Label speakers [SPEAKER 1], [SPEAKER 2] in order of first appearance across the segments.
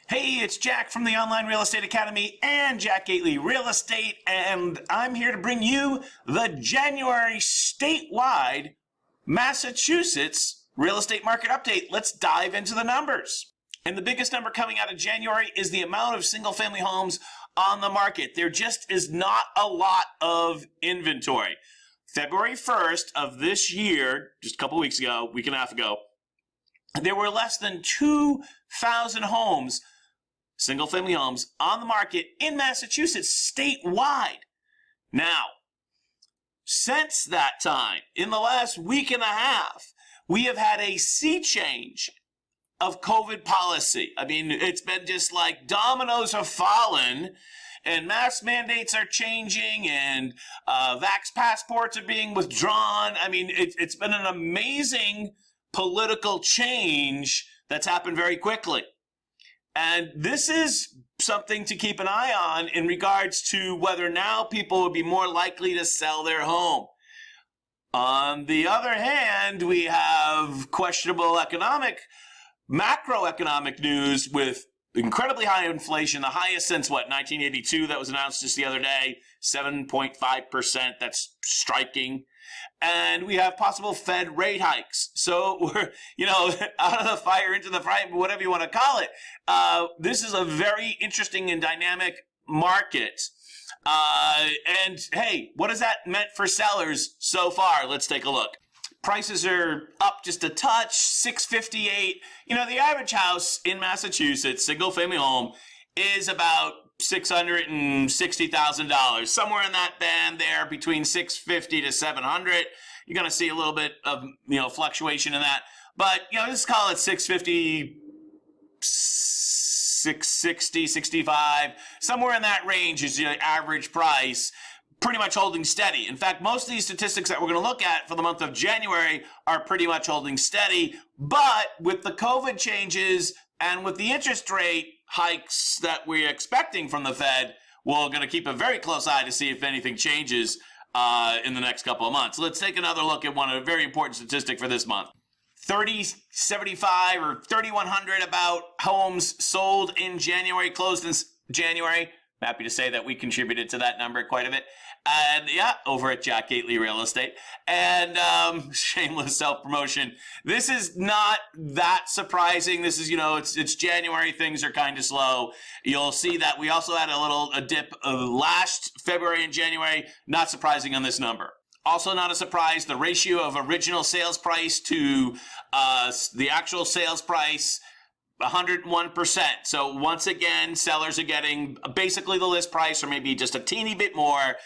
[SPEAKER 1] Hey, it's Jack from the Online Real Estate Academy and Jack Gately Real Estate, and I'm here to bring you the January statewide Massachusetts real estate market update. Let's dive into the numbers. And the biggest number coming out of January is the amount of single-family homes on the market. There just is not a lot of inventory. February 1st of this year, just a couple weeks ago, week and a half ago, there were less than 2,000 homes, single-family homes, on the market in Massachusetts statewide. Now, since that time, in the last week and a half, we have had a sea change of COVID policy. I mean, it's been just like dominoes have fallen, and mask mandates are changing, and vax passports are being withdrawn. I mean, it's been an amazing political change that's happened very quickly. And this is something to keep an eye on in regards to whether now people would be more likely to sell their home. On the other hand, we have questionable macroeconomic news with incredibly high inflation, the highest since, 1982, that was announced just the other day, 7.5%. That's striking. And we have possible Fed rate hikes. So we're, out of the fire into the frying, whatever you want to call it. This is a very interesting and dynamic market. And hey, what has that meant for sellers so far? Let's take a look. Prices are up just a touch, $658. The average house in Massachusetts, single family home, is about $660,000, somewhere in that band there, between $650 to $700. You're going to see a little bit of fluctuation in that, but let's call it $650, $660, $65, somewhere in that range is your average price. Pretty much holding steady. In fact, most of these statistics that we're going to look at for the month of January are pretty much holding steady. But with the COVID changes and with the interest rate hikes that we're expecting from the Fed, we're going to keep a very close eye to see if anything changes in the next couple of months. Let's take another look at a very important statistic for this month. 3,075 or 3,100 about homes sold in January, closed in January. Happy to say that we contributed to that number quite a bit. And over at Jack Gately Real Estate. And shameless self-promotion. This is not that surprising. This is, it's January. Things are kind of slow. You'll see that we also had a dip of last February and January. Not surprising on this number. Also not a surprise, the ratio of original sales price to the actual sales price, 101%. So once again, sellers are getting basically the list price or maybe just a teeny bit more.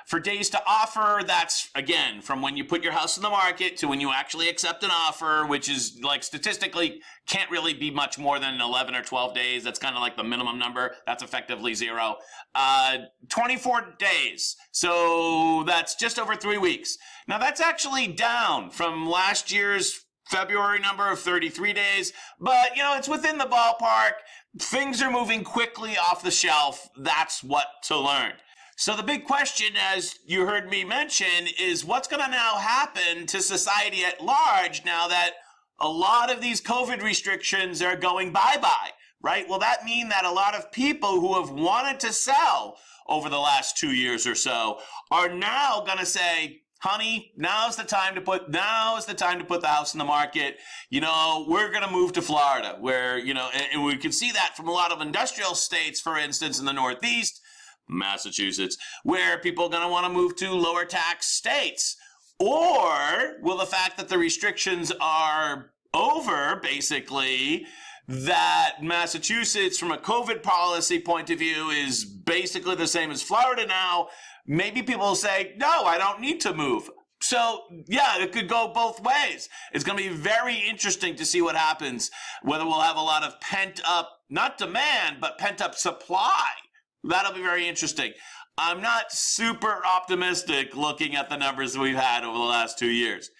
[SPEAKER 1] For days to offer, that's, again, from when you put your house in the market to when you actually accept an offer, which is statistically can't really be much more than 11 or 12 days. That's kind of like the minimum number. That's effectively 0. 24 days. So that's just over 3 weeks. Now that's actually down from last year's February number of 33 days, but it's within the ballpark. Things are moving quickly off the shelf. That's what to learn. So the big question, as you heard me mention, is what's going to now happen to society at large now that a lot of these COVID restrictions are going bye-bye, right? Will that mean that a lot of people who have wanted to sell over the last 2 years or so are now going to say, honey, now's the time to put the house in the market. We're going to move to Florida where, and we can see that from a lot of industrial states, for instance, in the Northeast, Massachusetts, where people are going to want to move to lower tax states. Or will the fact that the restrictions are over, basically, that Massachusetts, from a COVID policy point of view, is basically the same as Florida now, maybe people will say, no, I don't need to move. So, it could go both ways. It's going to be very interesting to see what happens, whether we'll have a lot of pent-up, not demand, but pent-up supply. That'll be very interesting. I'm not super optimistic looking at the numbers that we've had over the last 2 years.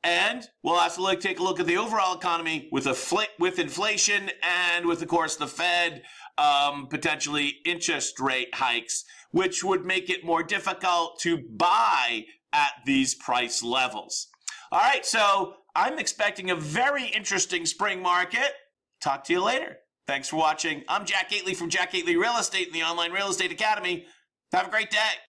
[SPEAKER 1] And we'll have to take a look at the overall economy with inflation and with, of course, the Fed potentially interest rate hikes, which would make it more difficult to buy at these price levels. All right, so I'm expecting a very interesting spring market. Talk to you later. Thanks for watching. I'm Jack Gately from Jack Gately Real Estate and the Online Real Estate Academy. Have a great day.